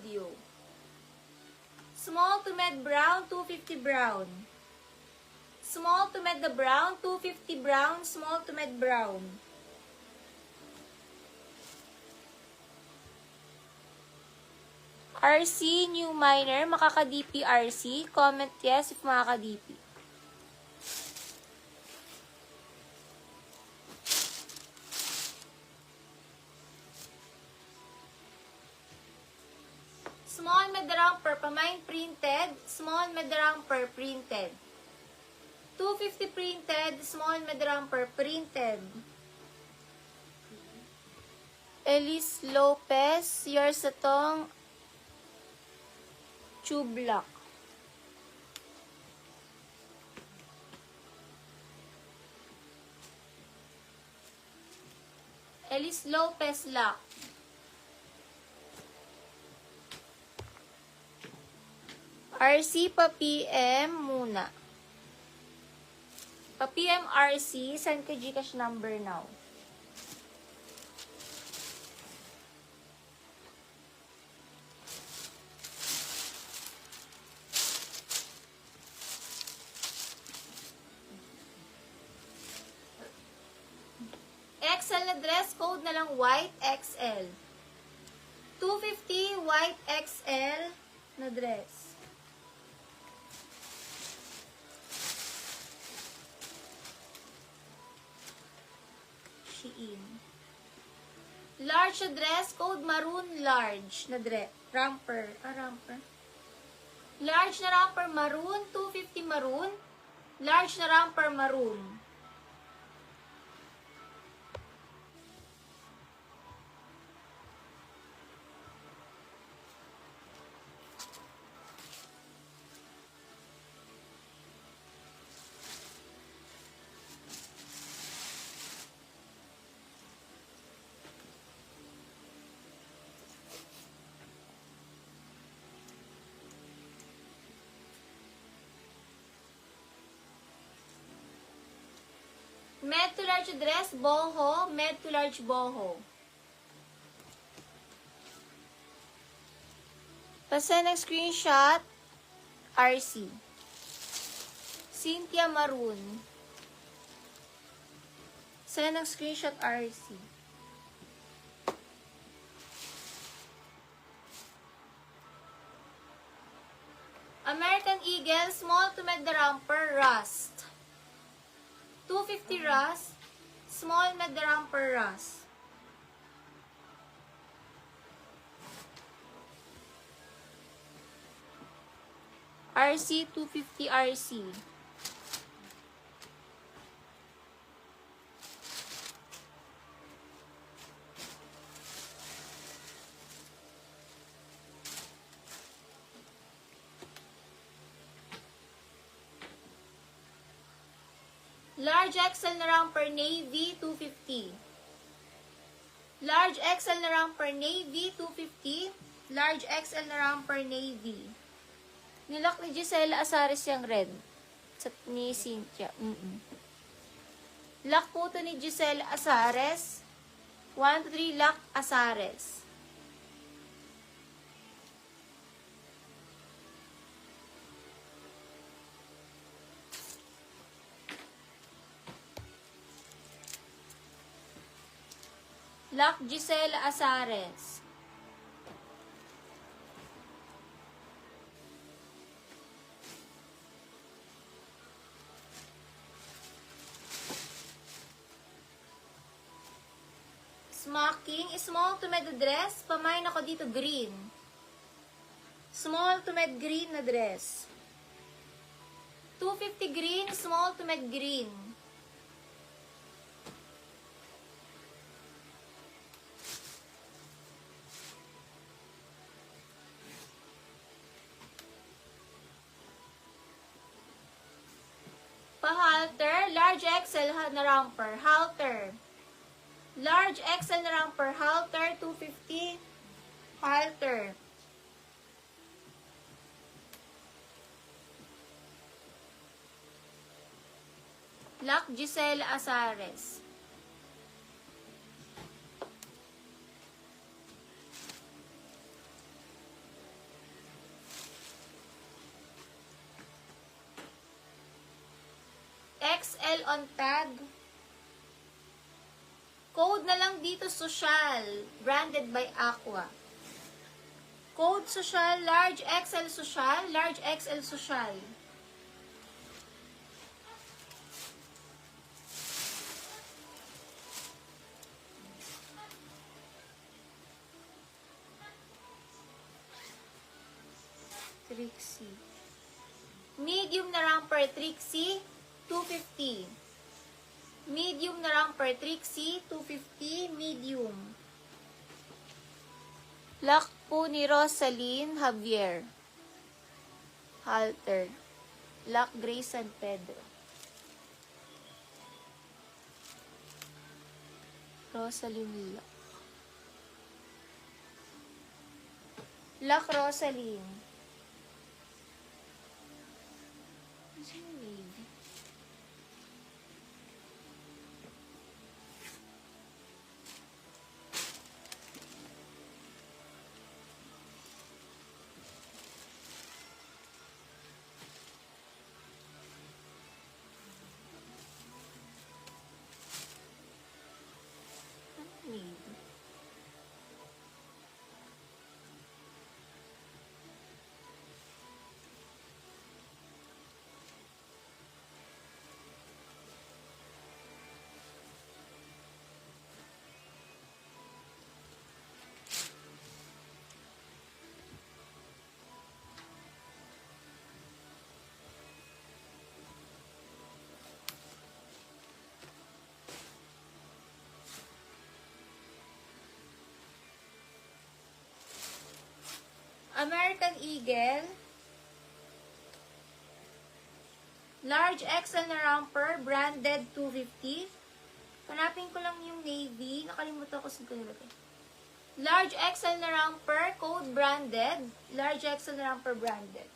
video. Small to med brown, 250 brown. Small to med the brown, 250 brown, small to med brown. RC, new minor, makaka-DP RC. Comment yes if makaka-DP. Small medrang per pamine printed, small medrang per printed. 250 printed, small medrang per printed. Elise Lopez, yours atong tube lock. Elise Lopez lock. RC pa PM muna. Pa PM RC, send ka Gcash number now. XL na dress code na lang white XL. 250 white XL na dress. Shein. Large na dress code maroon large na dress. Romper. Romper. Large na romper maroon. 250 maroon. Large na romper maroon. Med to large dress, boho. Med to large boho. Pasend ng screenshot, RC. Cynthia Maroon. Send ng screenshot, RC. American Eagle, small to med the romper, rust. 250 rust, small med the romper rust. RC 250 RC. Large XL na romper navy 250. Large XL na romper navy 250. Large XL na romper navy. Nilock ni Gisela Asares yung red. Ni Cynthia. Lock po to ni Gisela Asares. 1, 2, 3, lock Asares. Lock Gisela Asares. Smocking, small to med dress. Pamain ako dito green. Small to med green na dress. 250 green, small to med green. Pa-halter, large XL na romper, halter. Large XL na romper, halter, 250, halter. Lock Gisela Asares. XL on tag. Code na lang dito, social. Branded by Aqua. Code social, large XL social, large XL social. Trixie. Medium na romper Trixie, 250. Medium na romper Trixie, 250, medium. Lock po ni Rosaline Javier. Halter. Lock Grace San Pedro. Rosaline Lock. Lock Rosaline. Sino navy? Navy. American Eagle. Large XL na romper, branded 250. Hanapin ko lang yung navy. Nakalimutan ko sa nilagay. Large XL na romper, code branded. Large XL na romper, branded.